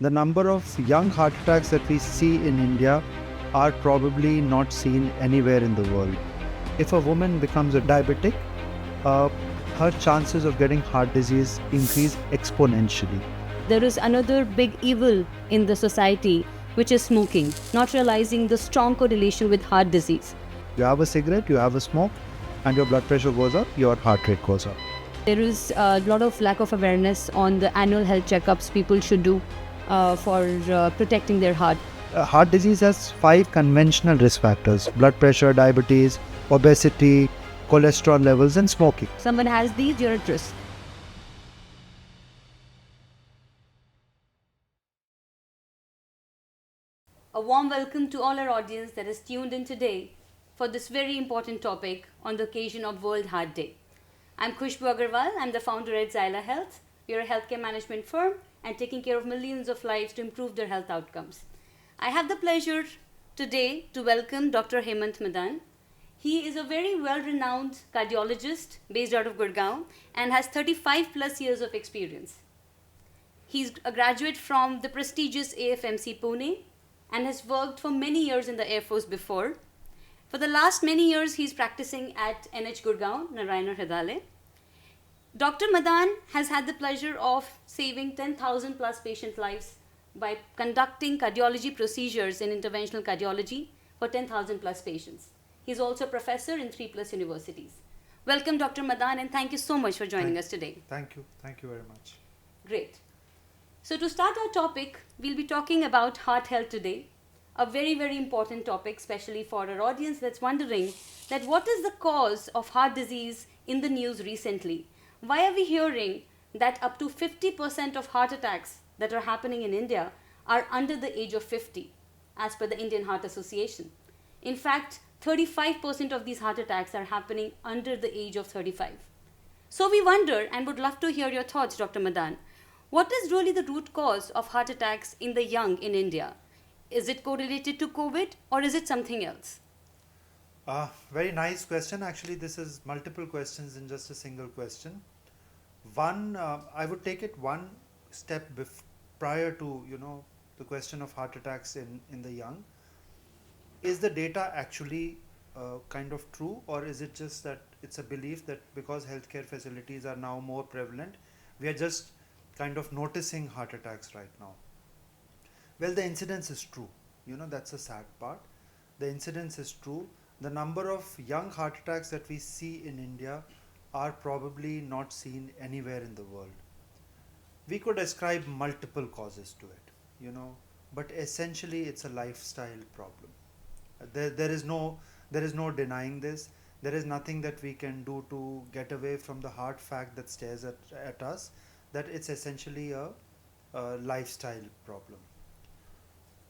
The number of young heart attacks that we see in India are probably not seen anywhere in the world. If a woman becomes a diabetic, uh, her chances of getting heart disease increase exponentially. There is another big evil in the society, which is smoking, not realizing the strong correlation with heart disease. You have a cigarette, you have a smoke, and your blood pressure goes up, your heart rate goes up. There is a lot of lack of awareness on the annual health checkups people should do for protecting their heart. Heart disease has 5 conventional risk factors: blood pressure, diabetes, obesity, cholesterol levels, and smoking. Someone has these, you're at risk. A warm welcome to all our audience that is tuned in today for this very important topic on the occasion of World Heart Day. I'm Khushbu Agarwal. I'm the founder at Zyla Health. We are a healthcare management firm and taking care of millions of lives to improve their health outcomes. I have the pleasure today to welcome Dr. Hemant Madan. He is a very well-renowned cardiologist based out of Gurgaon and has 35 plus years of experience. He's a graduate from the prestigious AFMC Pune and has worked for many years in the Air Force before. For the last many years, he's practicing at NH Gurgaon, Narayana Health. Dr. Madan has had the pleasure of saving 10,000 plus patient lives by conducting cardiology procedures in interventional cardiology for 10,000 plus patients. He's also a professor in 3 plus universities. Welcome, Dr. Madan, and thank you so much for joining us today. Thank you. Thank you very much. Great. So to start our topic, we'll be talking about heart health today. A very, very important topic, especially for our audience that's wondering that what is the cause of heart disease in the news recently? Why are we hearing that up to 50% of heart attacks that are happening in India are under the age of 50, as per the Indian Heart Association? In fact, 35% of these heart attacks are happening under the age of 35. So we wonder and would love to hear your thoughts, Dr. Madan. What is really the root cause of heart attacks in the young in India? Is it correlated to COVID or is it something else? Very nice question. Actually, this is multiple questions in just a single question. One, I would take it one step prior to the question of heart attacks in the young. Is the data actually kind of true, or is it just that it's a belief that because healthcare facilities are now more prevalent, we are just kind of noticing heart attacks right now? Well, the incidence is true. That's a sad part. The incidence is true. The number of young heart attacks that we see in India are probably not seen anywhere in the world. We could ascribe multiple causes to it, but essentially it's a lifestyle problem. There is no denying this. There is nothing that we can do to get away from the hard fact that stares at us, that it's essentially a lifestyle problem.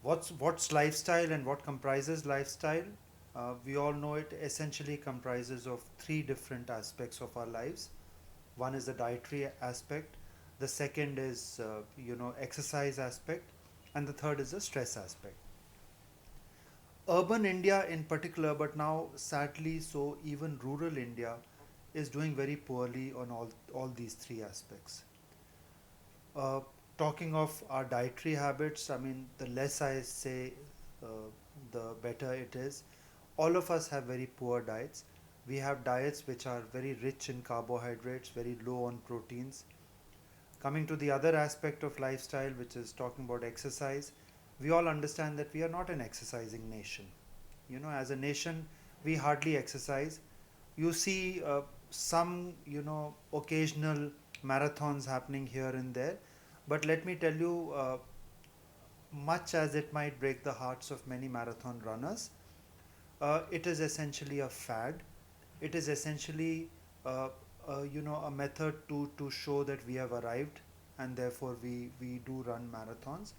What's lifestyle and what comprises lifestyle? We all know it essentially comprises of 3 different aspects of our lives. One is the dietary aspect, the second is exercise aspect, and the third is the stress aspect. Urban India in particular, but now sadly so even rural India, is doing very poorly on all these 3 aspects. Talking of our dietary habits, I mean, the less I say, the better it is. All of us have very poor diets. We have diets which are very rich in carbohydrates, very low on proteins. Coming to the other aspect of lifestyle, which is talking about exercise, we all understand that we are not an exercising nation. As a nation, we hardly exercise. You see some, occasional marathons happening here and there. But let me tell you, much as it might break the hearts of many marathon runners, it is essentially a fad. It is essentially, a method to show that we have arrived, and therefore we do run marathons.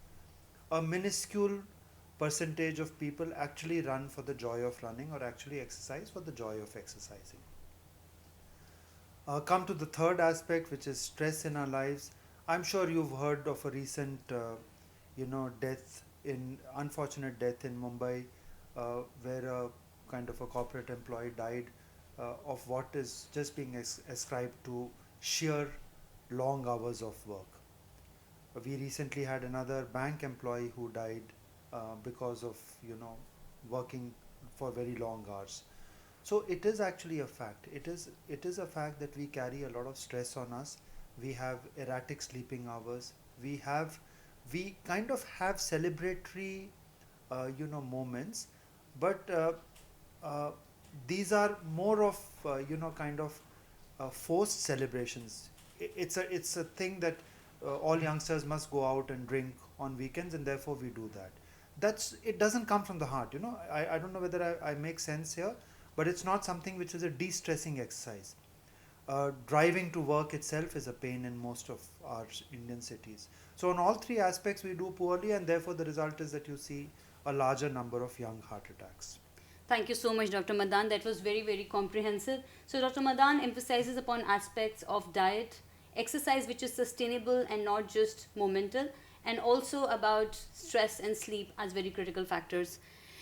A minuscule percentage of people actually run for the joy of running, or actually exercise for the joy of exercising. Come to the third aspect, which is stress in our lives. I'm sure you've heard of a recent, unfortunate death in Mumbai, where a kind of a corporate employee died of what is just being ascribed to sheer long hours of work. We recently had another bank employee who died because of, working for very long hours. So it is actually a fact. It is a fact that we carry a lot of stress on us. We have erratic sleeping hours. We kind of have celebratory, moments, but uh, these are more of, kind of forced celebrations. It's a thing that all youngsters must go out and drink on weekends, and therefore we do that. It doesn't come from the heart. I don't know whether I make sense here, but it's not something which is a de-stressing exercise. Driving to work itself is a pain in most of our Indian cities. So on all three aspects we do poorly, and therefore the result is that you see a larger number of young heart attacks. Thank you so much, Dr. Madan. That was very, very comprehensive. So, Dr. Madan emphasizes upon aspects of diet, exercise which is sustainable and not just momental, and also about stress and sleep as very critical factors.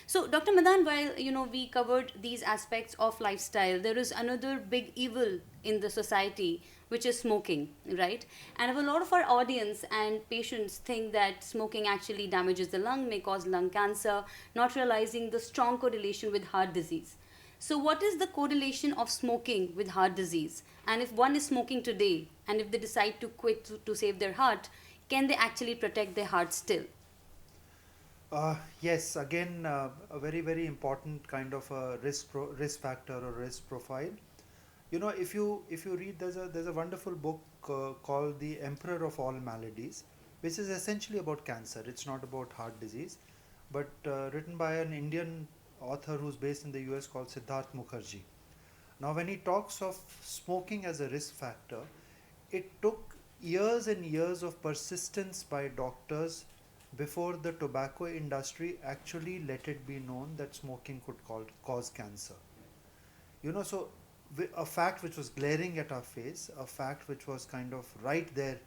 So, Dr. Madan, while we covered these aspects of lifestyle, there is another big evil in the society, which is smoking, right? And a lot of our audience and patients think that smoking actually damages the lung, may cause lung cancer, not realizing the strong correlation with heart disease. So, what is the correlation of smoking with heart disease? And if one is smoking today, and if they decide to quit to save their heart, can they actually protect their heart still? Yes, again, a very, very important kind of a risk factor or risk profile. If you read, there's a wonderful book called The Emperor of All Maladies, which is essentially about cancer. It's not about heart disease, but written by an Indian author who's based in the US called Siddharth Mukherjee. Now, when he talks of smoking as a risk factor, it took years and years of persistence by doctors before the tobacco industry actually let it be known that smoking could cause cancer. So a fact which was glaring at our face, a fact which was kind of right there,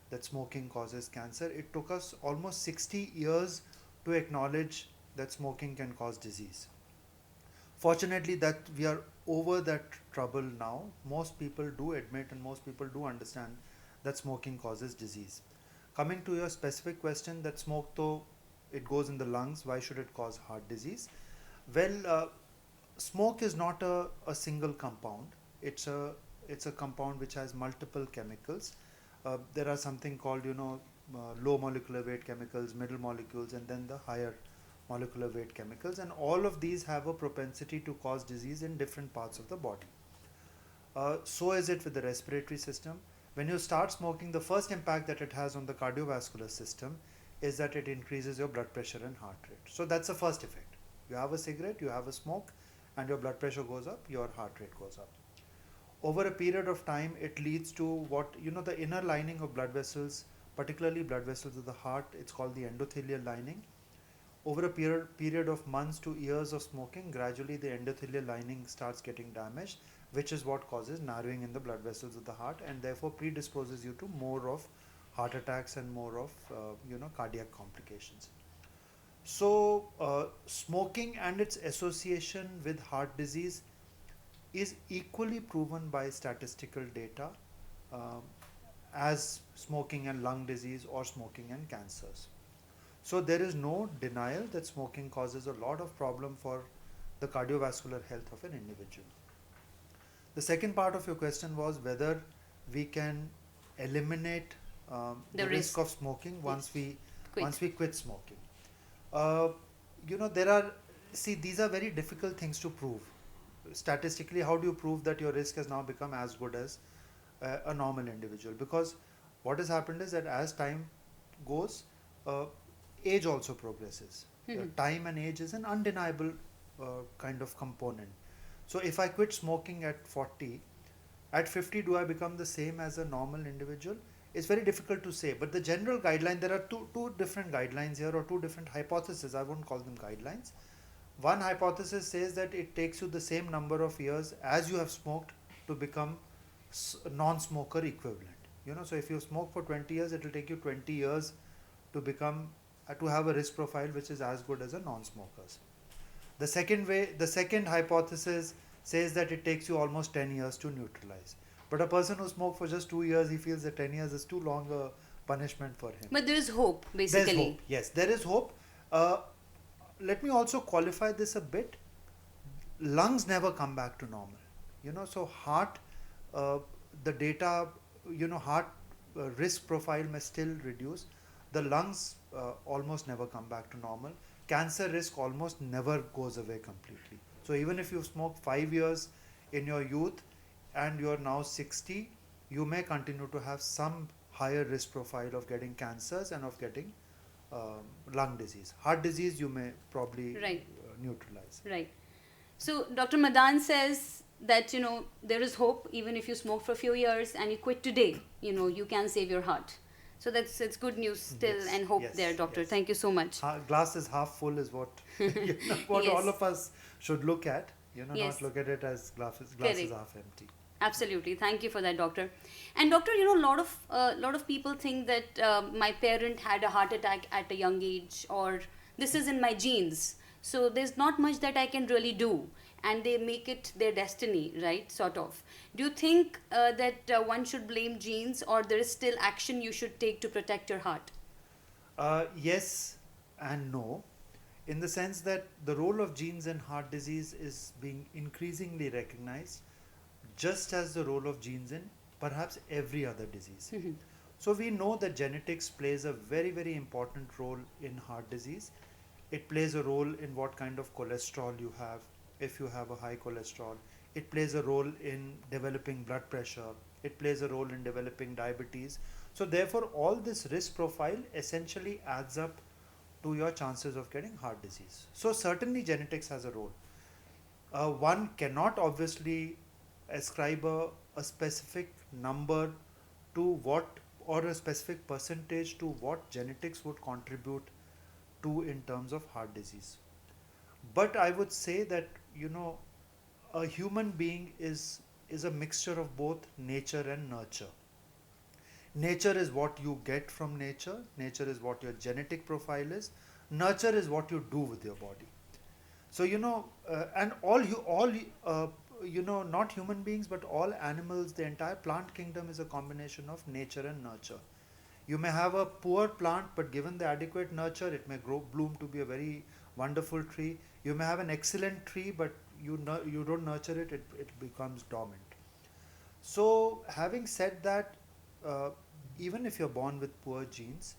that smoking causes cancer, it took us almost 60 years to acknowledge that smoking can cause disease. Fortunately, that we are over that trouble now. Most people do admit and most people do understand that smoking causes disease. Coming to your specific question, that smoke, though it goes in the lungs, why should it cause heart disease? Well, smoke is not a single compound. It's a compound which has multiple chemicals. There are something called, low molecular weight chemicals, middle molecules, and then the higher molecular weight chemicals, and all of these have a propensity to cause disease in different parts of the body. So is it with the respiratory system. When you start smoking, the first impact that it has on the cardiovascular system is that it increases your blood pressure and heart rate. So that's the first effect. You have a cigarette, you have a smoke, and your blood pressure goes up, your heart rate goes up. Over a period of time, it leads to what, the inner lining of blood vessels, particularly blood vessels of the heart, it's called the endothelial lining. Over a period of months to years of smoking, gradually the endothelial lining starts getting damaged, which is what causes narrowing in the blood vessels of the heart, and therefore predisposes you to more of heart attacks and more of cardiac complications. So smoking and its association with heart disease is equally proven by statistical data as smoking and lung disease or smoking and cancers. So there is no denial that smoking causes a lot of problem for the cardiovascular health of an individual. The second part of your question was whether we can eliminate the risk of smoking once we quit smoking. These are very difficult things to prove. Statistically, how do you prove that your risk has now become as good as a normal individual? Because what has happened is that as time goes, age also progresses. Time and age is an undeniable kind of component. So if I quit smoking at 40, at 50 do I become the same as a normal individual? It's very difficult to say, but the general guideline, there are two different guidelines here, or two different hypotheses. I won't call them guidelines. One hypothesis says that it takes you the same number of years as you have smoked to become non-smoker equivalent. So if you smoke for 20 years, it will take you 20 years to become to have a risk profile which is as good as a non-smoker's. The second hypothesis says that it takes you almost 10 years to neutralize. But a person who smoked for just 2 years, he feels that 10 years is too long punishment for him. But there is hope, There's basically. hope. Yes, there is hope. Uh, Let me also qualify this a bit. Lungs never come back to normal. So heart, uh, the data, heart risk profile may still reduce. The lungs almost never come back to normal. Cancer risk almost never goes away completely. So even if you smoke 5 years in your youth and you're now 60, you may continue to have some higher risk profile of getting cancers and of getting lung disease. Heart disease you may probably Right. neutralize. Right. So Dr. Madan says that there is hope even if you smoke for a few years and you quit today. You can save your heart. So it's good news still Yes, and hope yes, there, doctor. yes. Thank you so much. Glass is half full is what what Yes. all of us should look at. Yes. Not look at it as glass is Correct. half empty. Absolutely, thank you for that, doctor. And doctor, a lot of people think that my parent had a heart attack at a young age, or this is in my genes. So there's not much that I can really do, and they make it their destiny, right? Sort of. Do you think that one should blame genes, or there is still action you should take to protect your heart? Yes and no, in the sense that the role of genes in heart disease is being increasingly recognized, just as the role of genes in perhaps every other disease. Mhm. So we know that genetics plays a very, very important role in heart disease. It plays a role in what kind of cholesterol you have, if you have a high cholesterol. It plays a role in developing blood pressure. It plays a role in developing diabetes. So therefore, all this risk profile essentially adds up to your chances of getting heart disease. So certainly genetics has a role. One cannot obviously ascribe a specific number to what, or a specific percentage to what genetics would contribute to in terms of heart disease. But I would say that a human being is a mixture of both nature and nurture. Nature is what you get from nature. Nature is what your genetic profile is. Nurture is what you do with your body. So and not human beings, but all animals, the entire plant kingdom is a combination of nature and nurture. You may have a poor plant, but given the adequate nurture, it may bloom to be a very wonderful tree. You may have an excellent tree, but you don't nurture it, it becomes dormant. So, having said that, uh, even if you're born with poor genes,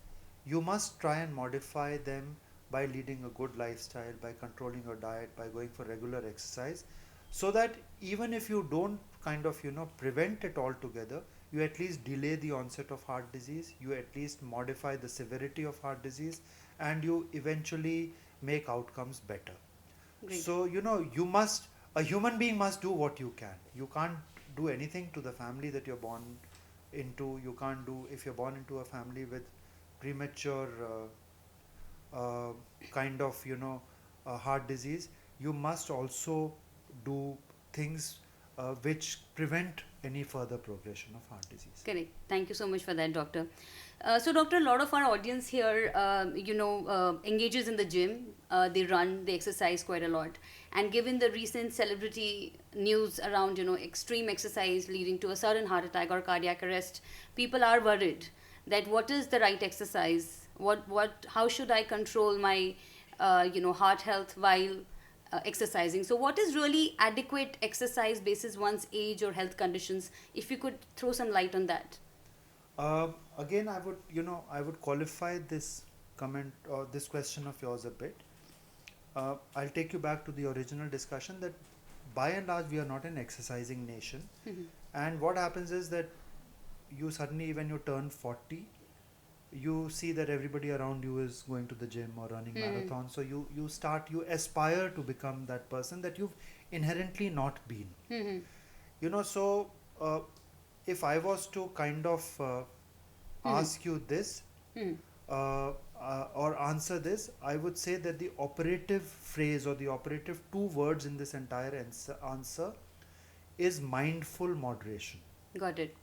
you must try and modify them by leading a good lifestyle, by controlling your diet, by going for regular exercise, so that even if you don't kind of prevent it altogether, you at least delay the onset of heart disease, you at least modify the severity of heart disease, and you eventually make outcomes better. Great. So a human being must do what you can. You can't do anything to the family that you're born into. You can't do, if you're born into a family with premature kind of heart disease, you must also do things which prevent any further progression of heart disease. Correct. Thank you so much for that, doctor. So, doctor, a lot of our audience here, engages in the gym. They run, they exercise quite a lot. And given the recent celebrity news around, extreme exercise leading to a sudden heart attack or cardiac arrest, people are worried that what is the right exercise? How should I control my, heart health while exercising? So, what is really adequate exercise basis one's age or health conditions? If you could throw some light on that. Again, I would qualify this comment or this question of yours a bit. I'll take you back to the original discussion that by and large we are not an exercising nation. Mhm. And what happens is that you suddenly, when you turn 40, you see that everybody around you is going to the gym or running marathons. So you aspire to become that person that you've inherently not been. Mhm. So if I was to kind of ask you this, Mhm. or answer this, I would say that the operative phrase or the operative two words in this entire answer is mindful moderation. Got it.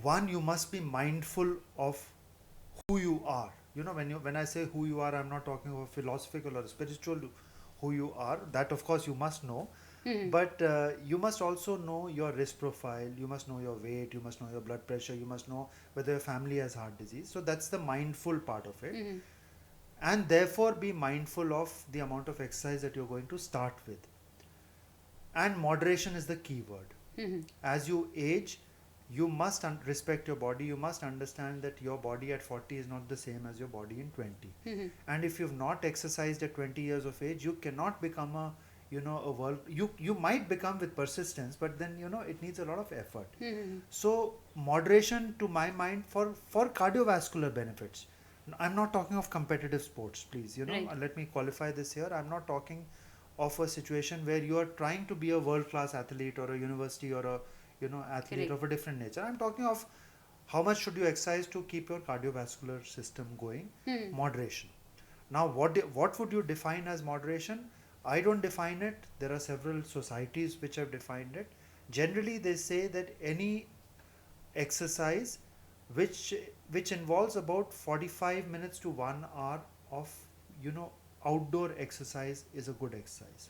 One, you must be mindful of who you are. When I say who you are, I'm not talking about philosophical or spiritual who you are. That of course you must know. But you must also know your risk profile, you must know your weight, you must know your blood pressure, you must know whether your family has heart disease. So that's the mindful part of it. And therefore be mindful of the amount of exercise that you're going to start with. And moderation is the key word. As you age, you must respect your body. You must understand that your body at 40 is not the same as your body in 20. And if you've not exercised at 20 years of age, you cannot become a world. You might become with persistence, but then it needs a lot of effort. So moderation, to my mind, for cardiovascular benefits. I'm not talking of competitive sports, please. Right. Let me qualify this here. I'm not talking of a situation where you are trying to be a world-class athlete or a university or a athlete Correct. of a different nature. I'm talking of how much should you exercise to keep your cardiovascular system going. Moderation. Now, what would you define as moderation? I don't define it. There are several societies which have defined it. Generally, they say that any exercise which involves about 45 minutes to 1 hour of outdoor exercise is a good exercise.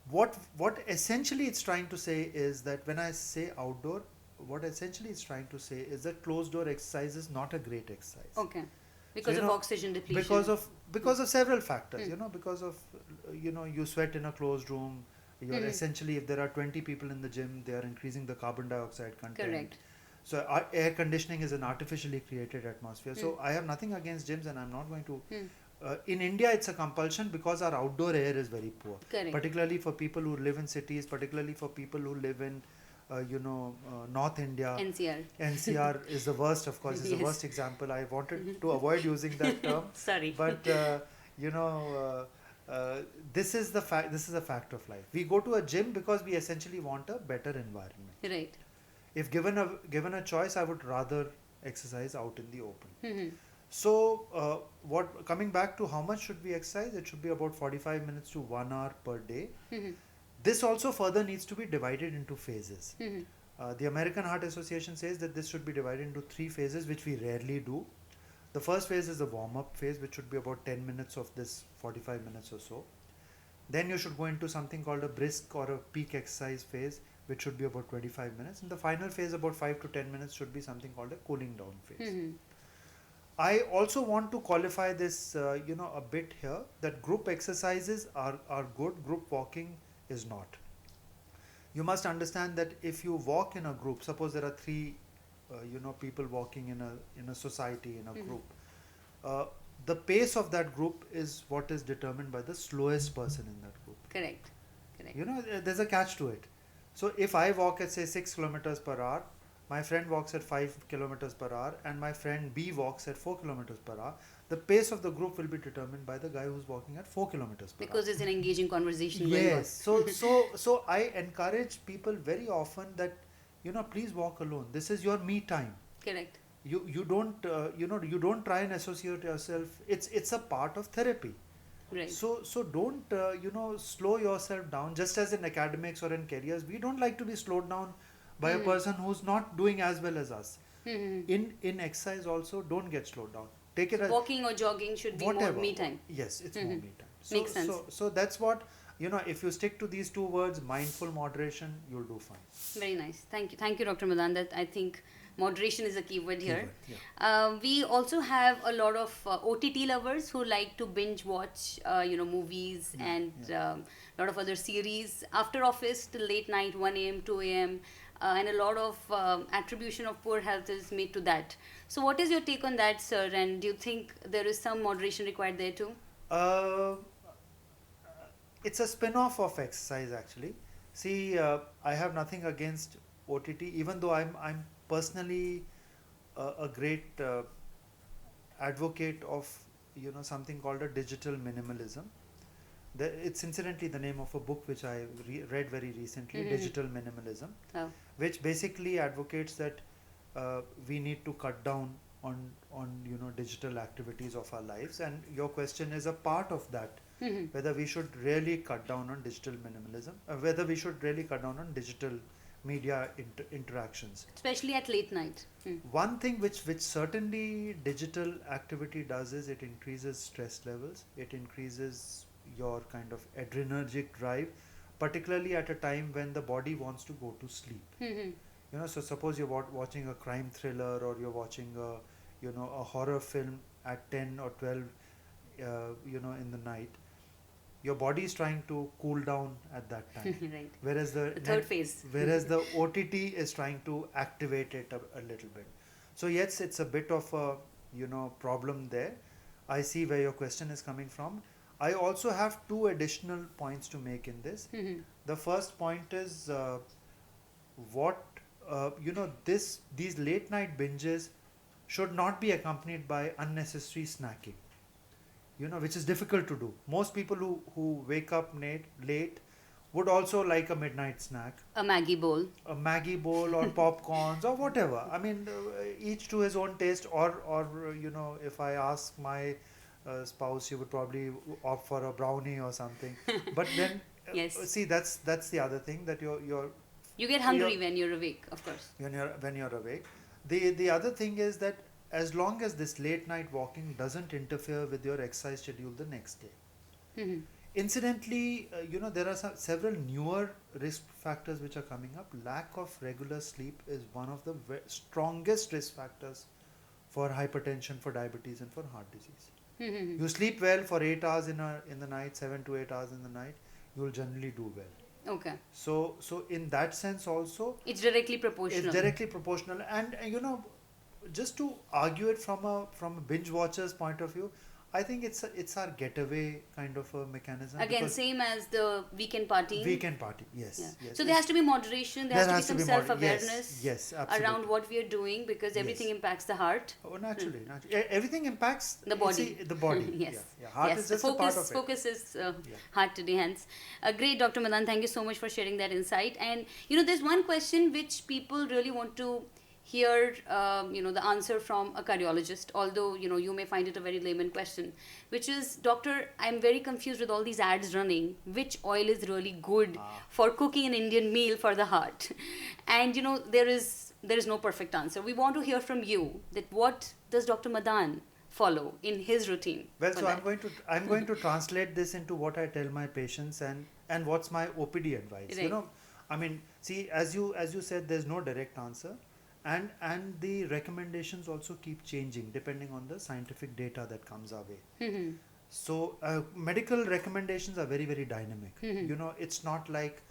What essentially it's trying to say is that when I say outdoor, what essentially it's trying to say is that closed door exercise is not a great exercise. Okay. Because of oxygen depletion. Because of several factors, because of you sweat in a closed room. You're essentially, if there are 20 people in the gym, they are increasing the carbon dioxide content. Correct. So air conditioning is an artificially created atmosphere. So I have nothing against gyms, and I'm not going to. In India, it's a compulsion because our outdoor air is very poor. Correct. Particularly for people who live in cities, particularly for people who live in, North India. NCR. NCR is the worst, of course. It's Yes. the worst example. I wanted to avoid using that term. Sorry. But this is the fact. This is a fact of life. We go to a gym because we essentially want a better environment. Right. If given a choice, I would rather exercise out in the open. So, coming back to how much should we exercise? It should be about 45 minutes to 1 hour per day. This also further needs to be divided into phases. The American Heart Association says that this should be divided into 3 phases, which we rarely do. The first phase is the warm-up phase, which should be about 10 minutes of this 45 minutes or so. Then you should go into something called a brisk or a peak exercise phase, which should be about 25 minutes. And the final phase, about 5 to 10 minutes, should be something called a cooling down phase. I also want to qualify this, a bit here, that group exercises are good, group walking is not. You must understand that if you walk in a group, suppose there are 3, people walking in a society, in a group, the pace of that group is what is determined by the slowest person in that group. Correct. There's a catch to it. So if I walk at say 6 kilometers per hour, my friend walks at 5 kilometers per hour, and my friend B walks at 4 kilometers per hour, the pace of the group will be determined by the guy who's walking at 4 kilometers per hour. Because it's an engaging conversation going on. Yes. So I encourage people very often that, please walk alone. This is your me time. Correct. You don't, you don't try and associate yourself. It's a part of therapy. Right. So don't, slow yourself down. Just as in academics or in careers, we don't like to be slowed down by a person who's not doing as well as us. In exercise also, don't get slowed down. Take it as Walking or jogging should be whatever. more me time. Yes, it's more me time. Makes sense. So that's what, if you stick to these 2 words, mindful moderation, you'll do fine. Very nice. Thank you, Dr. Madan. That I think moderation is a keyword here. Yeah. We also have a lot of OTT lovers who like to binge watch, movies and a lot of other series after office till late night, 1 a.m., 2 a.m. And a lot of attribution of poor health is made to that. So what is your take on that, sir? And do you think there is some moderation required there too? It's a spin-off of exercise actually. See, I have nothing against OTT, even though I'm personally a great advocate of something called a digital minimalism. It's incidentally the name of a book which I read very recently, Digital Minimalism, which basically advocates that we need to cut down on digital activities of our lives, and your question is a part of that. Whether we should really cut down on digital minimalism, whether we should really cut down on digital media interactions, especially at late night. One thing which certainly digital activity does is it increases stress levels, it increases your kind of adrenergic drive, particularly at a time when the body wants to go to sleep. Mhm. So suppose you're watching a crime thriller, or you're watching a horror film at 10 or 12, in the night. Your body is trying to cool down at that time, Right. whereas The third phase. the OTT is trying to activate it a little bit. So yes, it's a bit of a problem there. I see where your question is coming from. I also have two additional points to make in this. Mhm. The first point is what these late night binges should not be accompanied by unnecessary snacking, which is difficult to do. Most people who wake up late would also like a midnight snack, A Maggie bowl. a Maggie bowl or popcorns or whatever. I mean, each to his own taste. Or if I ask my spouse, she would probably opt for a brownie or something. But then, Yes. see, that's the other thing, that You get hungry when you're awake, of course. when you're awake. The other thing is that as long as this late night walking doesn't interfere with your exercise schedule the next day. Mhm. Incidentally, there are several newer risk factors which are coming up. Lack of regular sleep is one of the strongest risk factors for hypertension, for diabetes, and for heart disease. Mhm. You sleep well for 8 hours in the night, 7 to 8 hours in the night, you will generally do well. Okay. So in that sense also, It's directly proportional. it's directly proportional. And just to argue it from a binge watcher's point of view, I think it's our getaway kind of a mechanism. Again, because same as the weekend party. weekend party, yes, Yeah. yes. So there has to be moderation, there has to be some self-awareness yes, absolutely. around what we are doing, because everything Yes. impacts the heart. Oh, naturally. Everything impacts The body. the body. Yes. Yeah. Heart Yes. is just a part of it. Focus is Yeah. heart today, hence. Great, Dr. Madan. Thank you so much for sharing that insight. And there's one question which people really want to hear, the answer from a cardiologist. Although you may find it a very layman question, which is, Doctor, I'm very confused with all these ads running. Which oil is really good for cooking an Indian meal for the heart? And there is no perfect answer. We want to hear from you that what does Dr. Madan follow in his routine? Well, for so that? I'm going to translate this into what I tell my patients, and what's my OPD advice. Right. I mean, see, as you said, there's no direct answer, and the recommendations also keep changing depending on the scientific data that comes our way. Mhm. So medical recommendations are very, very dynamic. Mhm. It's not like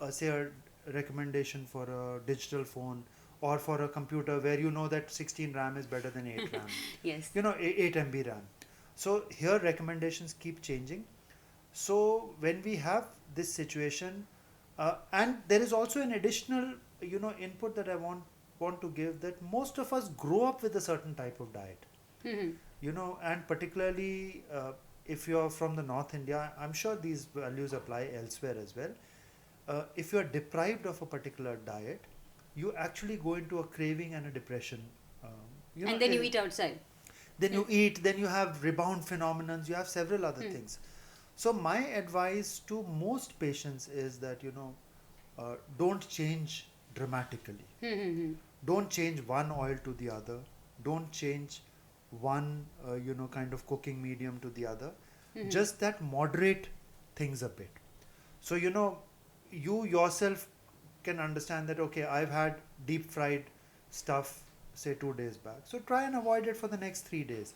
say a recommendation for a digital phone or for a computer where that 16 RAM is better than 8 RAM. Yes. 8 MB RAM. So here recommendations keep changing. So when we have this situation, and there is also an additional input that I want to give, that most of us grow up with a certain type of diet. Mhm. And particularly if you're from the North India, I'm sure these values apply elsewhere as well. If you're deprived of a particular diet, you actually go into a craving and a depression. And then you eat outside. Then you eat, then you have rebound phenomenons, you have several other things. So my advice to most patients is that, don't change dramatically. Mhm. Don't change one oil to the other. Don't change one, kind of cooking medium to the other. Just that moderate things a bit. So, you yourself can understand that, okay, I've had deep fried stuff, say 2 days back. So try and avoid it for the next 3 days.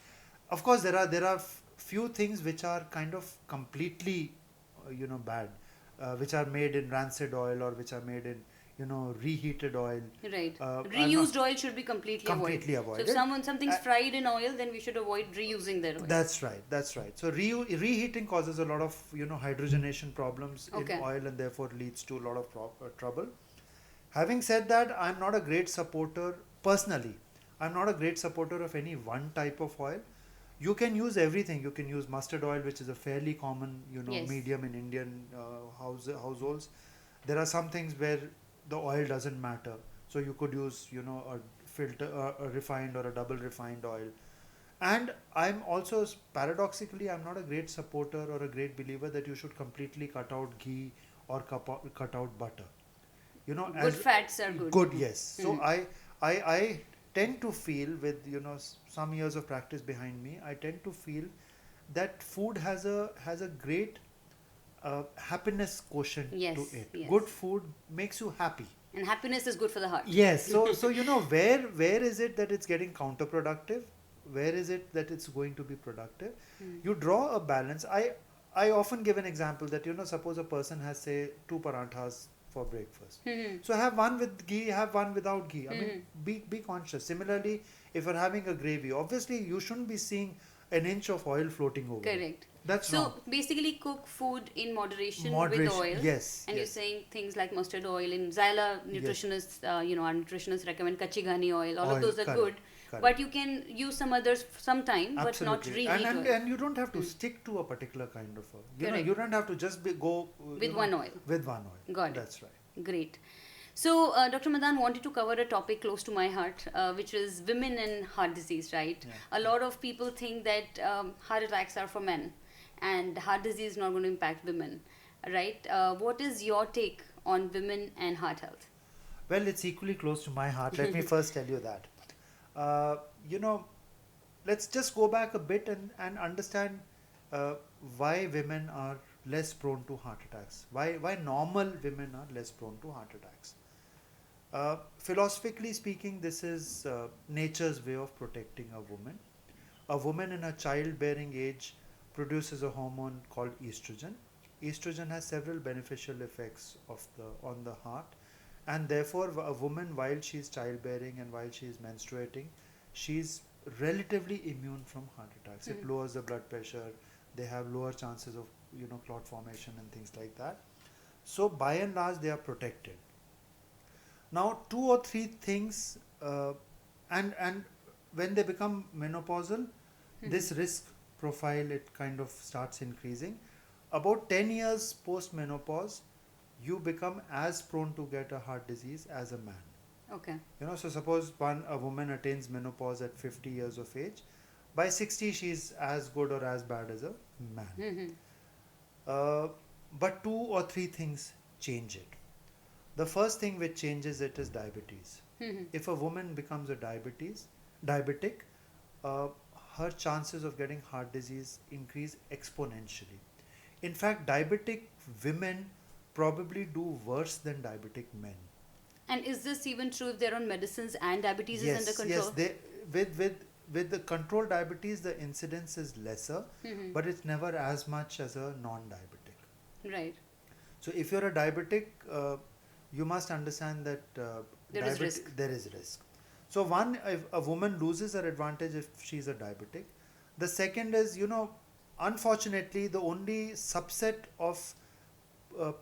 Of course, there are few things which are kind of completely, bad, which are made in rancid oil or which are made in, reheated oil. Right. I'm Reused oil should be completely completely avoided. avoided. So if something's fried in oil, then we should avoid reusing that oil. That's right. So reheating causes a lot of hydrogenation problems Okay. in oil, and therefore leads to a lot of trouble. Having said that, I'm not a great supporter personally. I'm not a great supporter of any one type of oil. You can use everything. You can use mustard oil, which is a fairly common Yes. medium in Indian households. There are some things where the oil doesn't matter. So you could use a filter, a refined or a double refined oil. And I'm also, paradoxically, I'm not a great supporter or a great believer that you should completely cut out ghee or cut out butter. Good fats are good. Good, yes. So I tend to feel, with some years of practice behind me, I tend to feel that food has a great happiness quotient Yes, to it. yes. Good food makes you happy. And happiness is good for the heart. Yes. So where is it that it's getting counterproductive? Where is it that it's going to be productive? Hmm. You draw a balance. I often give an example that suppose a person has say 2 paranthas for breakfast. Hmm. So have one with ghee, have one without ghee. I Hmm. mean, be conscious. Similarly, if you're having a gravy, obviously you shouldn't be seeing an inch of oil floating over it. Correct. That's So wrong. basically, cook food in moderation, with Moderation. oil. Yes. And you're Yes. saying things like mustard oil. In Zyla, nutritionists, our nutritionists recommend kachi ghani oil. All of Oil, those are correct, good. correct. But you can use some others sometime, but not Absolutely. reheat And, oil. and you don't have to Hmm. stick to a particular kind of oil. Correct. You don't have to just go With one oil. with one oil. Got it. That's right. Great. So, Dr. Madan wanted to cover a topic close to my heart, which is women and heart disease, right? Yeah. A lot of people think that heart attacks are for men and heart disease is not going to impact women, right? What is your take on women and heart health? Well, it's equally close to my heart. Let me first tell you that. Uh, you know, let's just go back a bit and understand why women are less prone to heart attacks. Why normal women are less prone to heart attacks. Philosophically speaking, this is nature's way of protecting a woman. A woman in a childbearing age produces a hormone called estrogen. Estrogen has several beneficial effects on the heart, and therefore a woman, while she is childbearing and while she is menstruating, she's relatively immune from heart attacks. It Mhm. lowers the blood pressure. They have lower chances of clot formation and things like that. So by and large, they are protected. Now, two or three things, and when they become menopausal, this risk profile, it kind of starts increasing. About 10 years post menopause, you become as prone to get a heart disease as a man. Okay. So suppose a woman attains menopause at 50 years of age, by 60 she's as good or as bad as a man. Mhm. But two or three things change it. The first thing which changes it is diabetes. Mhm. If a woman becomes a diabetic, uh, her chances of getting heart disease increase exponentially. In fact, diabetic women probably do worse than diabetic men. And is this even true if they're on medicines and diabetes is under control? Yes. With the controlled diabetes, the incidence is lesser, Mhm. but it's never as much as a non-diabetic. Right. So if you're a diabetic, you must understand that There is risk. there is risk. So one, if a woman loses her advantage if she's a diabetic. The second is, unfortunately, the only subset of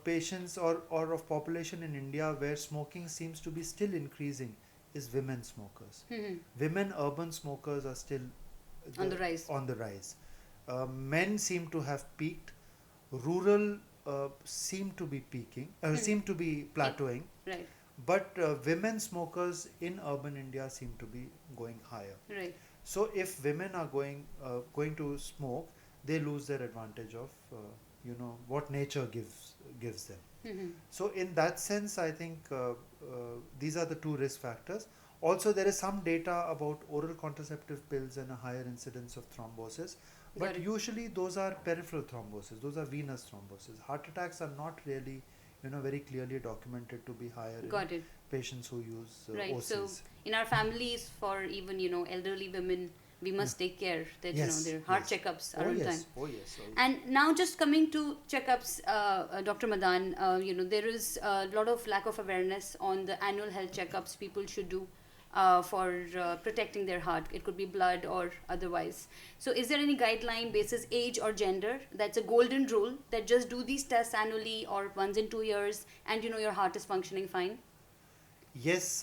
patients or of population in India where smoking seems to be still increasing is women smokers. Mhm. Women urban smokers are still On the rise. On the rise. Men seem to have peaked. Rural seem to be seem to be plateauing. Right. But women smokers in urban India seem to be going higher. Right. So if women are going to smoke, they lose their advantage of what nature gives them. Mhm. So in that sense, I think these are the two risk factors. Also, there is some data about oral contraceptive pills and a higher incidence of thrombosis, but Got it. usually those are peripheral thrombosis. Those are venous thrombosis. Heart attacks are not really very clearly documented to be higher Got in it. patients who use Right. So OCs. in our families, for even elderly women, we must take care that Yes, their heart yes. checkups are Oh on yes, time. oh yes. And now, just coming to checkups, Dr. Madan, there is a lot of lack of awareness on the annual health checkups people should do for protecting their heart. It could be blood or otherwise. So, is there any guideline basis age or gender that's a golden rule that just do these tests annually or once in 2 years, and your heart is functioning fine? Yes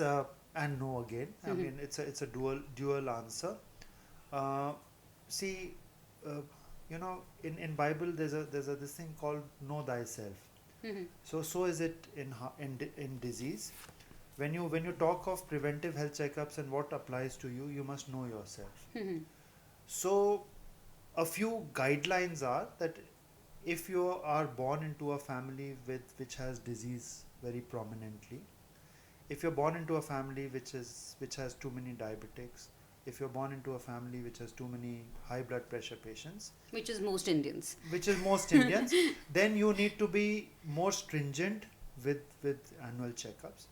and no again. I mean, it's a dual answer. See, in Bible there's a this thing called know thyself. Mhm. So is it in disease. When you talk of preventive health checkups and what applies to you, you must know yourself. Mhm. So a few guidelines are that if you are born into a family which has disease very prominently, if you're born into a family which has too many diabetics, if you're born into a family which has too many high blood pressure patients, Which is most Indians. which is most Indians, then you need to be more stringent with annual checkups.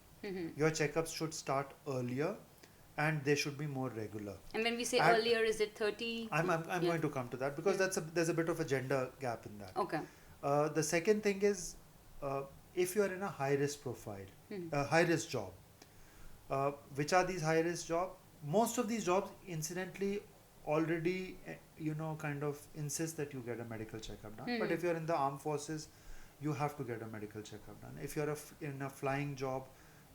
Your checkups should start earlier and they should be more regular. And when we say And earlier, is it 30? I'm Yeah. going to come to that because there's a bit of a gender gap in that. Okay. The second thing is if you are in a high risk profile, a high risk job, which are these high risk jobs? Most of these jobs, incidentally, already kind of insist that you get a medical checkup done. But if you're in the armed forces, you have to get a medical checkup done. If you're in a flying job,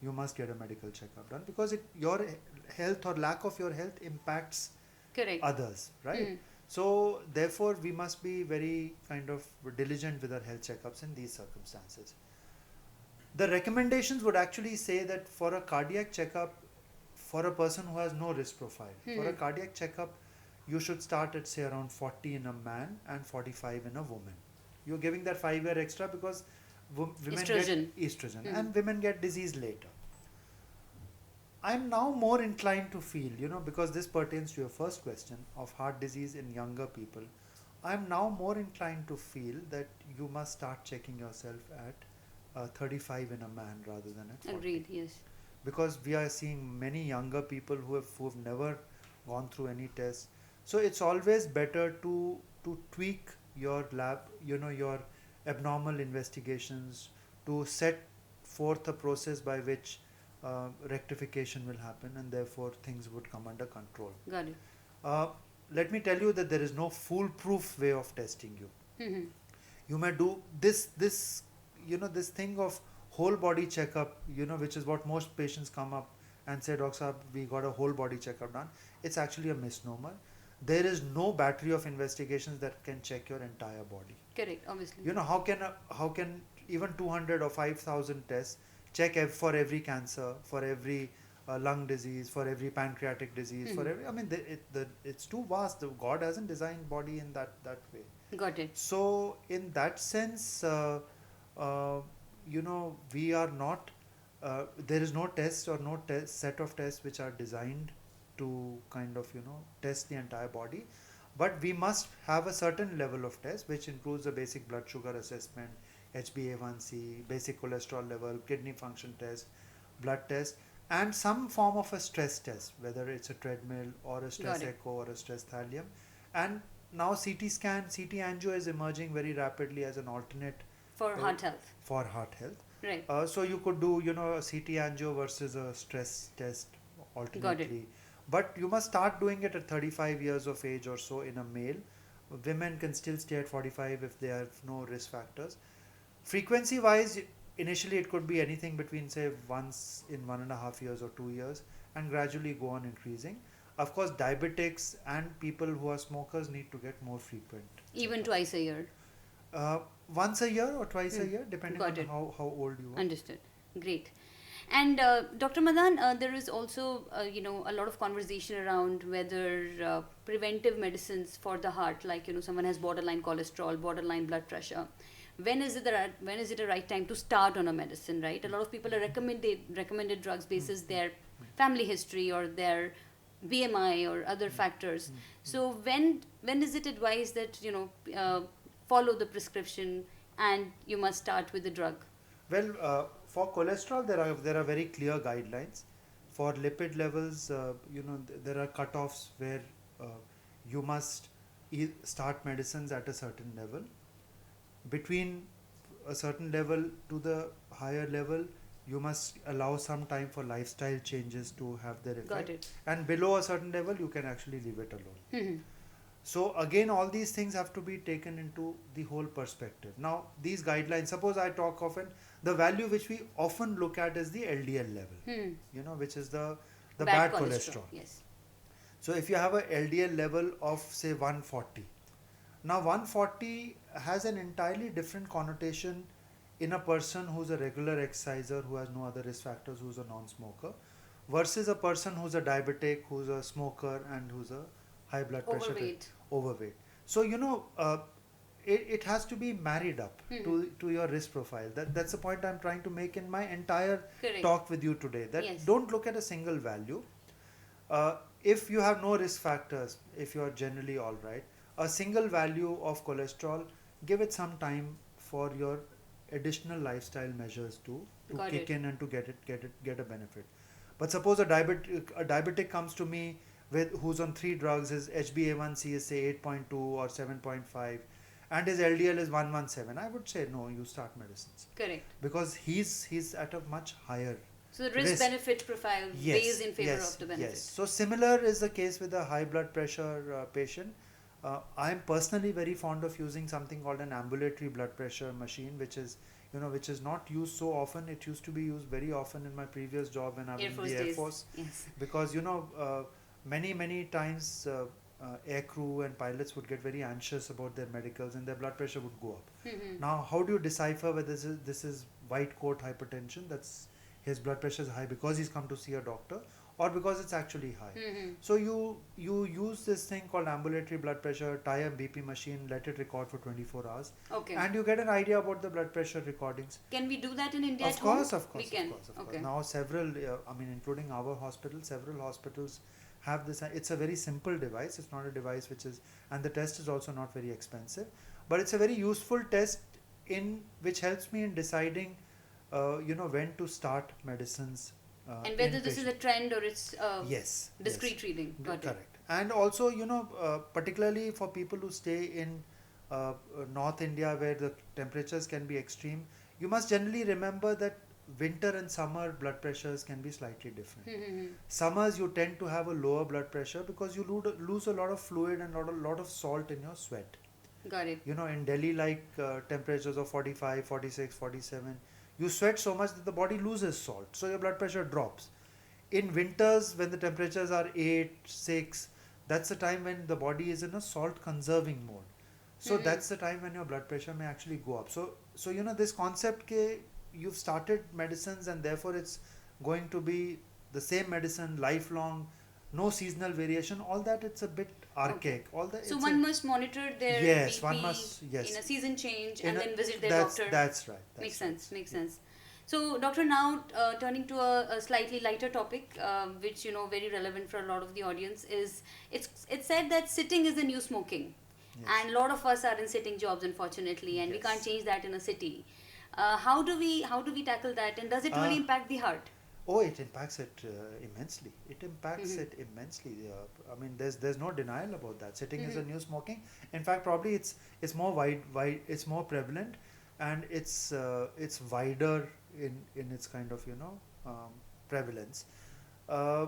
you must get a medical checkup done because your health or lack of your health impacts Correct. others, right? So therefore, we must be very kind of diligent with our health checkups in these circumstances. The recommendations would actually say that for a cardiac checkup, for a person who has no risk profile, for a cardiac checkup, you should start at say around 40 in a man and 45 in a woman. You're giving that 5 year extra because women Estrogen. get estrogen and women get disease later. I'm now more inclined to feel, because this pertains to your first question of heart disease in younger people, I'm now more inclined to feel that you must start checking yourself at 35 in a man rather than at 40. Agreed, yes. Because we are seeing many younger people who have never gone through any tests. So it's always better to tweak your lab, your abnormal investigations, to set forth a process by which rectification will happen and therefore things would come under control. Got it. Let me tell you that there is no foolproof way of testing you. You may do this thing of whole body checkup, which is what most patients come up and say, Doctor Saab, we got a whole body checkup done. It's actually a misnomer. There is no battery of investigations that can check your entire body. Correct, obviously. How can even 200 or 5,000 tests check for every cancer, for every lung disease, for every pancreatic disease, for every, it's too vast. God hasn't designed body in that way. Got it. So in that sense, we are not, there is no test or no set of tests which are designed to kind of, test the entire body. But we must have a certain level of test, which includes a basic blood sugar assessment, HbA1c, basic cholesterol level, kidney function test, blood test, and some form of a stress test, whether it's a treadmill or a stress echo or a stress thallium. And now CT scan, CT angio is emerging very rapidly as an alternate for heart health. For heart health. Right. So you could do, a CT angio versus a stress test alternately. Got it. But you must start doing it at 35 years of age or so in a male. Women can still stay at 45 if they have no risk factors. Frequency wise, initially it could be anything between say once in 1.5 years or 2 years and gradually go on increasing. Of course, diabetics and people who are smokers need to get more frequent. Even twice a year. Once a year or twice a year, depending on how old you are. Understood. Great. And Dr. Madan, there is also a lot of conversation around whether preventive medicines for the heart, like someone has borderline cholesterol, borderline blood pressure, when is it a right time to start on a medicine, right? A lot of people are recommended drugs basis their family history or their BMI or other factors. So when is it advised that follow the prescription and you must start with the drug? Well, for cholesterol, there are very clear guidelines. For lipid levels, there are cutoffs where you must start medicines at a certain level. Between a certain level to the higher level, you must allow some time for lifestyle changes to have their effect. Got it. And below a certain level, you can actually leave it alone. So again, all these things have to be taken into the whole perspective. Now, these guidelines, suppose I talk often, the value which we often look at is the LDL level, which is the bad cholesterol. Yes. So if you have a LDL level of say 140, now 140 has an entirely different connotation in a person who's a regular exerciser, who has no other risk factors, who's a non-smoker, versus a person who's a diabetic, who's a smoker, and who's a high blood pressure, overweight. So it has to be married up to your risk profile. That's the point I'm trying to make in my entire talk with you today. That don't look at a single value. if you have no risk factors, if you are generally all right, a single value of cholesterol, give it some time for your additional lifestyle measures to Got kick it. in and to get a benefit. But suppose a diabetic comes to me with who's on 3 drugs, his HbA1c is say 8.2 or 7.5, and his LDL is 117. I would say no, you start medicines Correct. because he's at a much higher So the risk risk. benefit profile weighs in favor of the benefit. Yes. So similar is the case with a high blood pressure patient. I am personally very fond of using something called an ambulatory blood pressure machine, which is not used so often. It used to be used very often in my previous job when I was Air in Force the Air days. Force, Yes. because many times aircrew and pilots would get very anxious about their medicals and their blood pressure would go up. Mm-hmm. Now, how do you decipher whether this is white coat hypertension? That's his blood pressure is high because he's come to see a doctor, or because it's actually high. Mm-hmm. So you use this thing called ambulatory blood pressure, tie a BP machine, let it record for 24 hours, Okay. and you get an idea about the blood pressure recordings. Can we do that in India Of at home? course, of course, We can. of course, of Okay. course. Now several, including our hospital, several hospitals have this. It's a very simple device. It's not a device which is, and the test is also not very expensive, but it's a very useful test which helps me in deciding, when to start medicines. And whether in this is patient- a trend or it's yes, discrete reading. Got it. correct. And also, particularly for people who stay in North India where the temperatures can be extreme, you must generally remember that winter and summer blood pressures can be slightly different. Mm-hmm. Summers you tend to have a lower blood pressure because you lose a lot of fluid and lot of salt in your sweat. Got it. In Delhi, like temperatures of 45, 46, 47, you sweat so much that the body loses salt, so your blood pressure drops. In winters, when the temperatures are 8, 6, that's the time when the body is in a salt conserving mode. So Mhm. that's the time when your blood pressure may actually go up. So this concept you've started medicines and therefore it's going to be the same medicine lifelong, no seasonal variation, all that, it's a bit archaic. All that. So it's one must monitor their Yes, BP one must- yes. in a season change in and a- then visit their that's, doctor. That's right. That's Makes right. sense. Makes sense. So, doctor, now turning to a slightly lighter topic, which very relevant for a lot of the audience, is it's said that sitting is the new smoking, Yes. and a lot of us are in sitting jobs, unfortunately, and we Yes. can't change that in a city. How do we tackle that, and does it really Uh, impact the heart? Oh, it impacts it immensely. It impacts Mhm. it immensely. There's no denial about that. Sitting is a Mhm. new smoking. In fact, probably it's more wide. It's more prevalent, and it's wider in its kind of prevalence. Uh,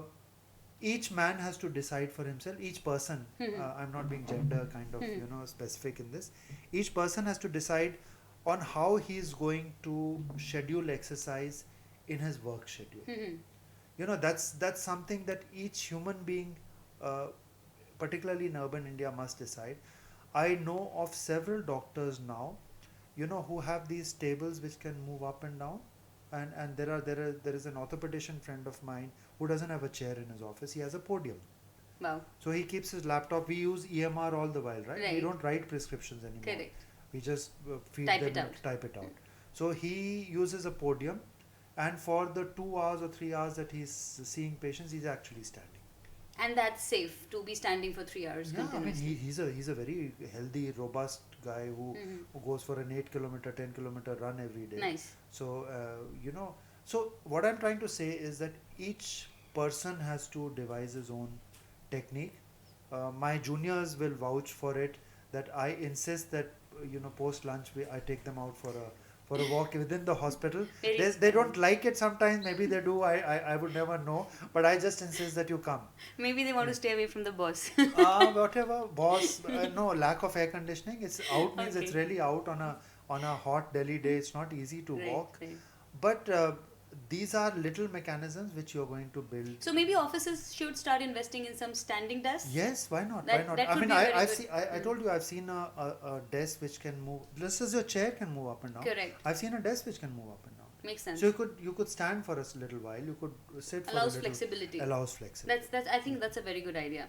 each man has to decide for himself. Each person. Mhm. I'm not being gender kind of Mhm. specific in this. Each person has to decide on how he's going to schedule exercise in his work schedule. Mhm. That's something that each human being, uh, particularly in urban India, must decide. I know of several doctors now, who have these tables which can move up and down, and there is an orthopedician friend of mine who doesn't have a chair in his office. He has a podium, Wow. so he keeps his laptop. We use EMR all the while, right? We Right. don't write prescriptions anymore. Correct. We just feed Type them it and out. type it out. So he uses a podium, and for the 2 hours or 3 hours that he's seeing patients, he's actually standing. And that's safe to be standing for 3 hours Yeah, I mean continuously. he's a very healthy, robust guy who Mhm. goes for an 8 kilometer, 10 kilometer run every day. Nice. So so what I'm trying to say is that each person has to devise his own technique. My juniors will vouch for it, that I insist that post lunch I take them out for a walk within the hospital. Very They don't like it sometimes, maybe they do, I would never know, but I just insist that you come. Maybe they want to stay away from the boss. Whatever, boss. No, lack of air conditioning, it's out means it's Okay. really out on a hot Delhi day. It's not easy to walk, Right. but these are little mechanisms which you're going to build. So maybe offices should start investing in some standing desks. Yes, why not? That- Why not? that I could mean, be very I've good. seen. I told you I've seen a desk which can move. Just as your chair can move up and down. Correct. I've seen a desk which can move up and down. Makes sense. So you could stand for a little while. You could sit for a Allows little. flexibility. Allows flexibility. That's I think that's a very good idea.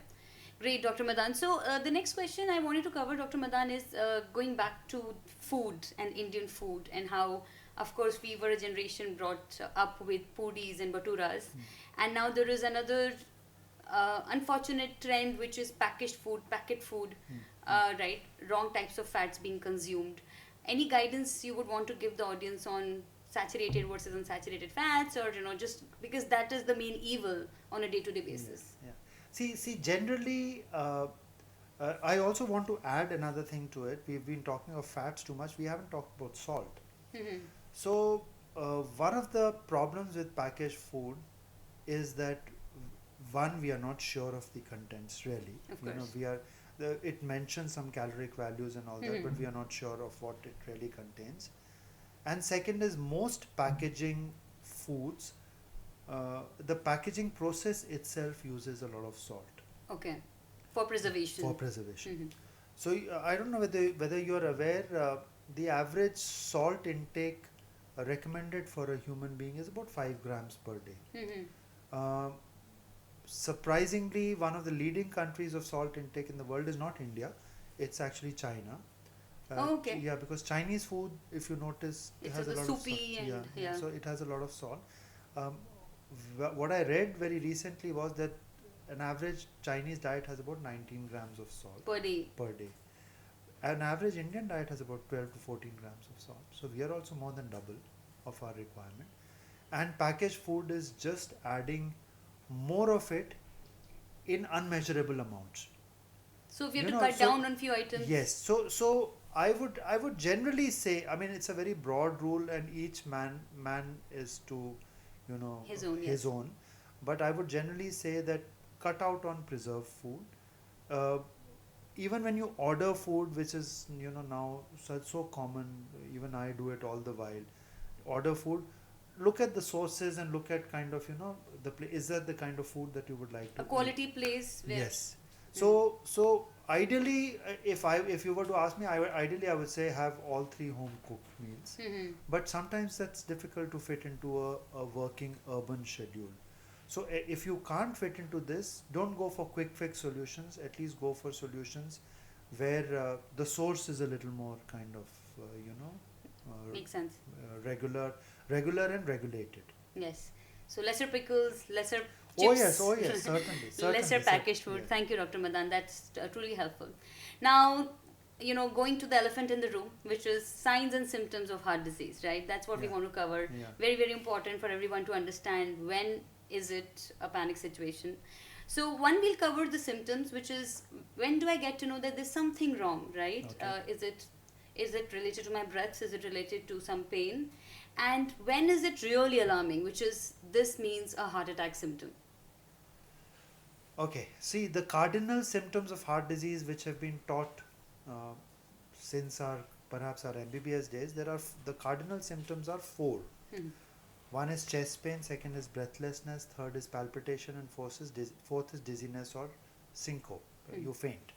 Great, Dr. Madan. So the next question I wanted to cover, Dr. Madan, is going back to food and Indian food, and how, of course, we were a generation brought up with pudis and baturas, and now there is another unfortunate trend which is packaged food, packet food, right? Wrong types of fats being consumed. Any guidance you would want to give the audience on saturated versus unsaturated fats, or just because that is the main evil on a day-to-day basis. Yeah. See, generally, I also want to add another thing to it. We've been talking of fats too much. We haven't talked about salt. Mhm. So, one of the problems with packaged food is that one, we are not sure of the contents really. Of You know, course. it mentions some caloric values and all that, Mhm. but we are not sure of what it really contains. And second is most packaging foods, the packaging process itself uses a lot of salt Okay. For preservation. for preservation. Mhm. So I don't know whether you are aware, the average salt intake recommended for a human being is about 5 grams per day. Mhm. Uh, Surprisingly, one of the leading countries of salt intake in the world is not India, it's actually China. Oh, okay. Yeah, because Chinese food, if you notice, it It's has a the lot of salt. soupy and yeah. So it has a lot of salt. Um, what I read very recently was that an average Chinese diet has about 19 grams of salt Per day. per day. An average Indian diet has about 12 to 14 grams of salt. So we are also more than double of our requirement. And packaged food is just adding more of it in unmeasurable amounts. So if you have You to know, cut so down on few items. yes, so I would generally say, I mean, it's a very broad rule, and each man is to, His own, his yes. own. But I would generally say that cut out on preserved food. Uh, Even when you order food, which is now so common, even I do it all the while. Order food, look at the sources and look at kind of is that the kind of food that you would like to A eat? quality place where. Yes. So ideally, if you were to ask me, ideally I would say have all three home cooked meals. Mhm. But sometimes that's difficult to fit into a working urban schedule. So if you can't fit into this, don't go for quick fix solutions. At least go for solutions where the source is a little more kind of Makes sense. regular and regulated. Yes. So lesser pickles, lesser Oh chips. yes, certainly, Lesser packaged food. yeah. Thank you, Dr. Madan. That's truly helpful. Now, going to the elephant in the room, which is signs and symptoms of heart disease, right? That's what we Yeah. want to cover. Yeah. Very, very important for everyone to understand when is it a panic situation. So, one, we'll cover the symptoms, which is when do I get to know that there's something wrong, right? Okay. Is it related to my breaths? Is it related to some pain? And when is it really alarming, which is this means a heart attack symptom? Okay, see, the cardinal symptoms of heart disease, which have been taught uh, since perhaps our MBBS days, the cardinal symptoms are four. Hmm. One is chest pain, second is breathlessness, third is palpitation, and fourth is dizziness or syncope. You faint.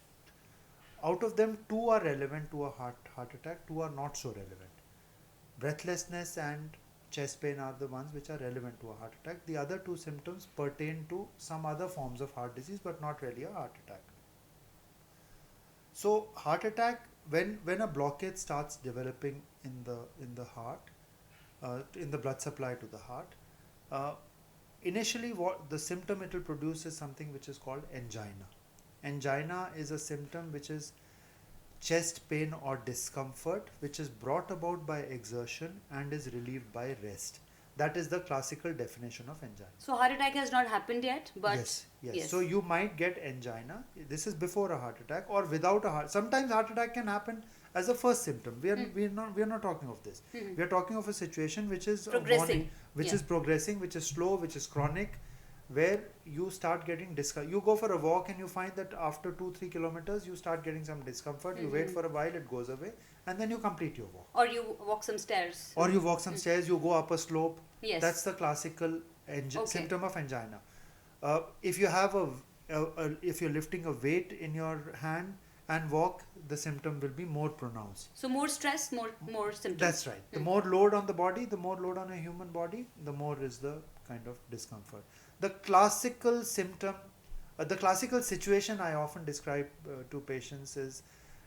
Out of them, two are relevant to a heart attack, two are not so relevant. Breathlessness and chest pain are the ones which are relevant to a heart attack. The other two symptoms pertain to some other forms of heart disease, but not really a heart attack. So heart attack, when a blockage starts developing in the heart, in the blood supply to the heart, initially what the symptom it will produce is something which is called angina. Angina is a symptom which is chest pain or discomfort which is brought about by exertion and is relieved by rest. That is the classical definition of angina. So heart attack has not happened yet, but yes. So you might get angina. This is before a heart attack or without a heart. Sometimes heart attack can happen as a first symptom. We are not talking of this. We are talking of a situation which is progressing, is progressing, which is slow, which is chronic, where you start getting discomfort. You go for a walk and you find that after 2-3 kilometers you start getting some discomfort. You wait for a while, it goes away, and then you complete your walk. Or you walk some stairs. Or you walk some stairs, you go up a slope. Yes. That's the classical symptom of angina. If you have if you're lifting a weight in your hand and walk, the symptom will be more pronounced. So more stress, more symptoms. That's right. The more load on the body, the more load on a human body, the more is the kind of discomfort. The classical symptom, the classical situation I often describe to patients is,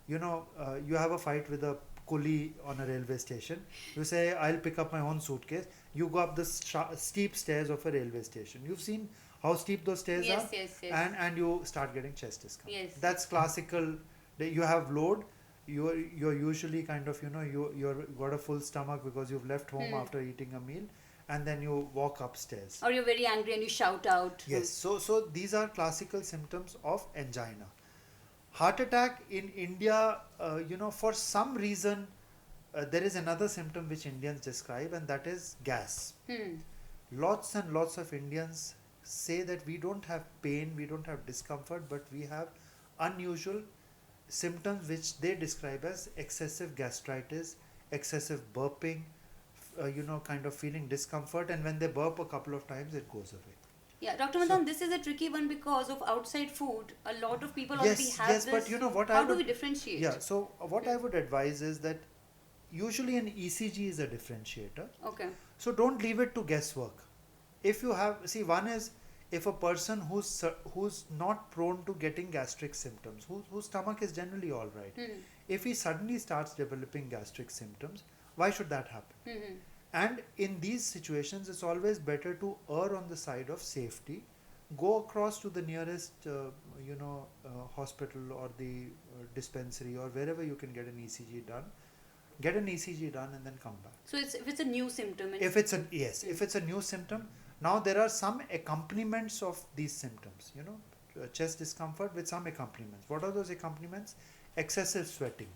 you have a fight with a coolie on a railway station. You say, I'll pick up my own suitcase. You go up the steep stairs of a railway station. You've seen how steep those stairs Yes, are, yes, yes. and you start getting chest discomfort. Yes. That's classical. You have load. You're usually kind of, you're got a full stomach because you've left home after eating a meal, and then you walk upstairs. Or you're very angry and you shout out. Yes, so these are classical symptoms of angina. Heart attack in India, for some reason, there is another symptom which Indians describe, and that is gas. Hmm. Lots and lots of Indians say that we don't have pain, we don't have discomfort, but we have unusual symptoms which they describe as excessive gastritis, excessive burping, kind of feeling discomfort, and when they burp a couple of times, it goes away. Yeah, Dr. Madan, this is a tricky one because of outside food. A lot of people already have Yes, this. but you know what How do we differentiate? Yeah, so what I would advise is that usually an ECG is a differentiator. Okay. So don't leave it to guesswork. If you have, see, one is if a person who's not prone to getting gastric symptoms, whose stomach is generally all right, if he suddenly starts developing gastric symptoms, why should that happen? And in these situations, it's always better to err on the side of safety. Go across to the nearest, hospital or the dispensary or wherever you can get an ECG done. Get an ECG done and then come back. So if it's a new symptom. If it's a new symptom, now there are some accompaniments of these symptoms. Chest discomfort with some accompaniments. What are those accompaniments? Excessive sweating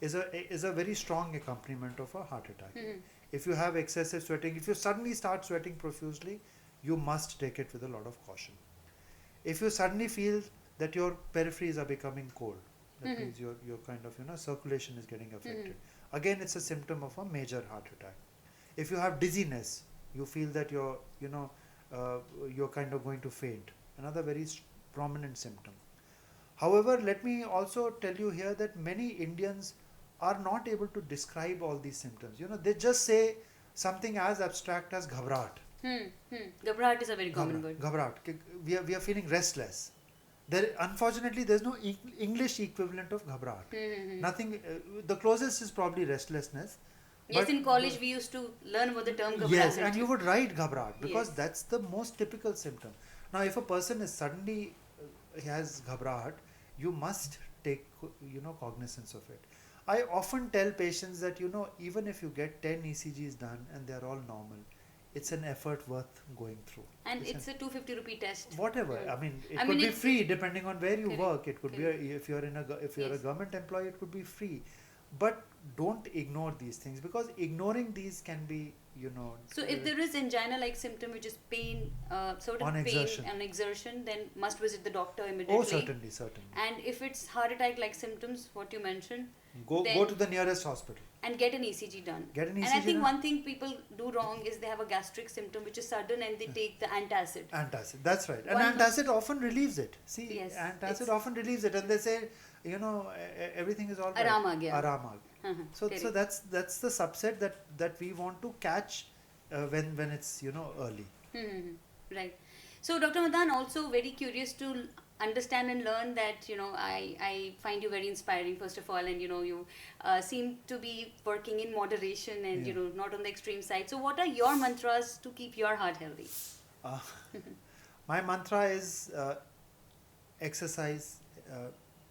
is a very strong accompaniment of a heart attack. If you have excessive sweating, if you suddenly start sweating profusely, you must take it with a lot of caution. If you suddenly feel that your peripheries are becoming cold, that means your kind of circulation is getting affected. Again, it's a symptom of a major heart attack. If you have dizziness, you feel that you're kind of going to faint. Another very prominent symptom. However, let me also tell you here that many Indians are not able to describe all these symptoms. They just say something as abstract as ghabrat. Ghabrat is a very common word. Ghabrat. We are feeling restless. Unfortunately, there's no English equivalent of ghabrat. Nothing. The closest is probably restlessness. Yes, in college we used to learn about the term ghabrat. Yes, and you would write ghabrat because Yes. that's the most typical symptom. Now, if a person is suddenly has ghabrat, you must take cognizance of it. I often tell patients that even if you get 10 ECGs done and they're all normal, it's an effort worth going through. And it's a 250 rupee test. Whatever. I mean, it I could mean, be it's- free depending on where you Correct, work. It could be if you're a Yes. government employee, it could be free. But don't ignore these things because ignoring these can be So if there is angina-like symptom, which is pain, certain On pain exertion. and exertion, then must visit the doctor immediately. oh certainly. And if it's heart attack-like symptoms, what you mentioned, Go then- to the nearest hospital. and get an ECG done. Get an And I ECG think done. one thing people do wrong is they have a gastric symptom which is sudden and they take the antacid. Antacid, that's right. And One- antacid often relieves it. See, Yes, antacid it's- often relieves it, and they say, everything is all right. Aram aa gaya. Aram aa gaya. So Correct. that's the subset that we want to catch when it's early. Right. So Dr. Madan, also very curious to understand and learn that I find you very inspiring first of all, and you seem to be working in moderation and Yeah. not on the extreme side. So what are your mantras to keep your heart healthy? Uh, my mantra is exercise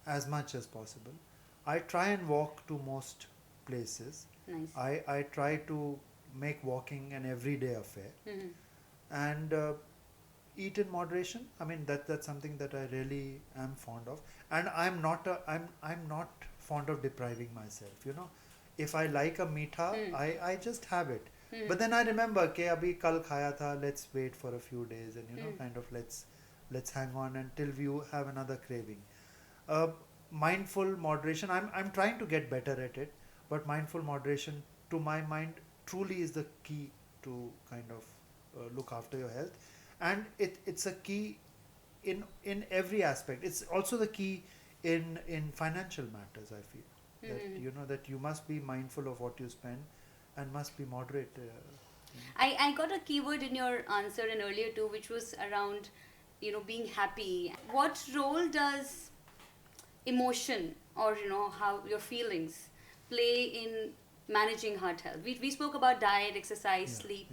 as much as possible. I try and walk to most places. Nice. I try to make walking an everyday affair, and eat in moderation. I mean that's something that I really am fond of, and I'm not fond of depriving myself. If I like a meetha, I just have it. But then I remember कि अभी कल खाया था, let's wait for a few days and kind of let's hang on until you have another craving. Mindful moderation, I'm trying to get better at it, but mindful moderation to my mind truly is the key to kind of look after your health, and it's a key in every aspect. It's also the key in financial matters. I feel that that you must be mindful of what you spend and must be moderate. I got a keyword in your answer and earlier too, which was around being happy. What role does emotion or how your feelings play in managing heart health? We spoke about diet, exercise, sleep.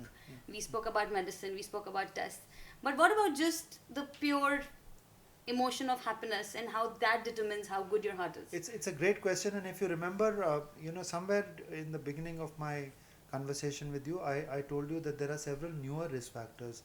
We spoke about medicine. We spoke about tests. But what about just the pure emotion of happiness and how that determines how good your heart is? It's a great question, and if you remember, somewhere in the beginning of my conversation with you, I told you that there are several newer risk factors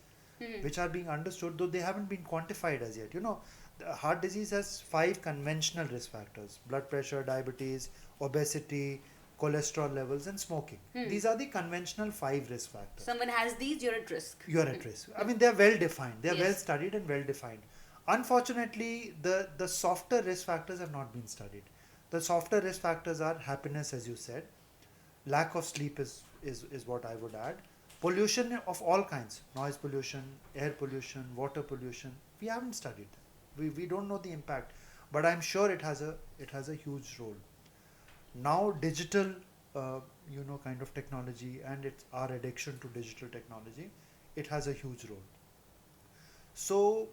which are being understood, though they haven't been quantified as yet. The heart disease has 5 conventional risk factors: blood pressure, diabetes, obesity, cholesterol levels, and smoking. These are the conventional 5 risk factors. Someone has these, you're at risk. You're at risk. I mean, they're well defined. They're Yes. well studied and well defined. Unfortunately, the softer risk factors have not been studied. The softer risk factors are happiness, as you said. Lack of sleep is what I would add. Pollution of all kinds: noise pollution, air pollution, water pollution. We haven't studied them. We don't know the impact, but I'm sure it has a huge role. Now digital, kind of technology, and it's our addiction to digital technology, it has a huge role. So,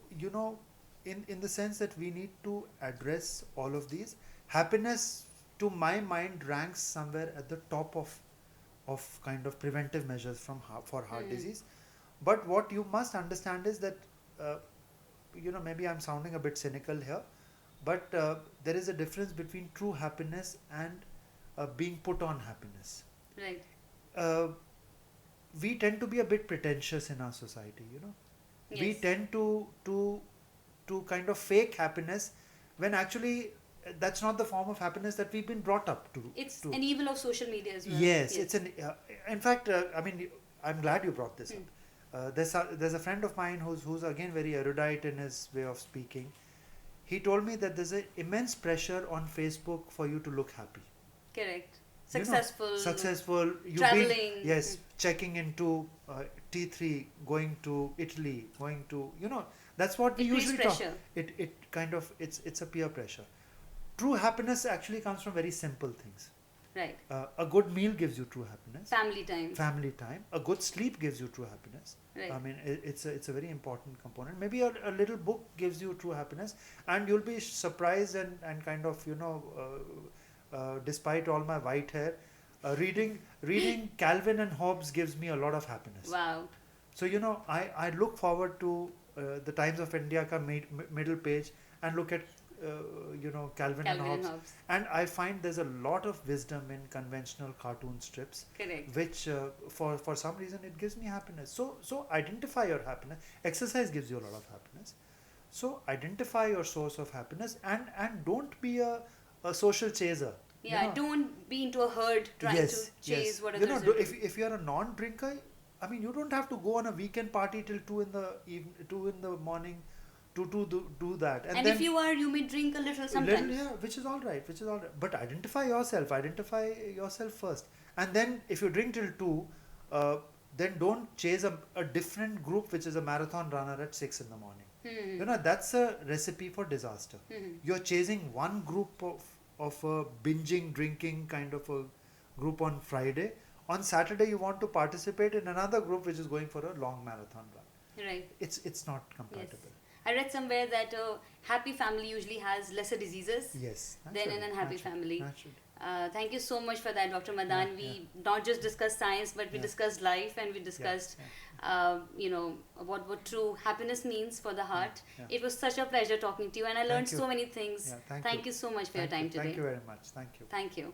in the sense that we need to address all of these, happiness, to my mind, ranks somewhere at the top of kind of preventive measures for heart disease. But what you must understand is that, maybe I'm sounding a bit cynical here, but there is a difference between true happiness and being put on happiness. Right. We tend to be a bit pretentious in our society. We Yes. tend to kind of fake happiness, when actually that's not the form of happiness that we've been brought up to. It's an evil of social media as well. Yes, it's in fact, I'm glad you brought this up. There's a friend of mine who's again very erudite in his way of speaking. He told me that there's an immense pressure on Facebook for you to look happy. Correct. You know, Successful. you've Traveling. been, yes, checking into T3, going to Italy, going to, that's what we It creates usually talk. pressure. It kind of, it's a peer pressure. True happiness actually comes from very simple things. Right. A good meal gives you true happiness. Family time. Family time. A good sleep gives you true happiness. Right. I mean, it's a very important component. Maybe a little book gives you true happiness, and you'll be surprised and kind of, despite all my white hair, reading Calvin and Hobbes gives me a lot of happiness. Wow. So, I look forward to the Times of India ka middle page and look at, Calvin and Hobbes. And I find there's a lot of wisdom in conventional cartoon strips, Correct. which for some reason it gives me happiness. So identify your happiness. Exercise gives you a lot of happiness. So identify your source of happiness, and don't be a social chaser. Yeah, don't be into a herd trying to chase what others are doing. If you're a non-drinker, I mean, you don't have to go on a weekend party till 2 in the morning to do that. And then if you are, you may drink a little sometimes. which is all right. But identify yourself first. And then if you drink till 2, then don't chase a different group which is a marathon runner at 6 in the morning. That's a recipe for disaster. You're chasing one group of a binging, drinking kind of a group on Friday. On Saturday, you want to participate in another group which is going for a long marathon run. Right. It's not compatible. Yes. I read somewhere that a happy family usually has lesser diseases Yes. than an unhappy family. Naturally. Thank you so much for that, Dr. Madan. We not just discussed science, but we discussed life, and we discussed, what true happiness means for the heart. Yeah. It was such a pleasure talking to you, and I learned you. so many things. Yeah, thank you so much for your time today. Thank you very much. Thank you. Thank you.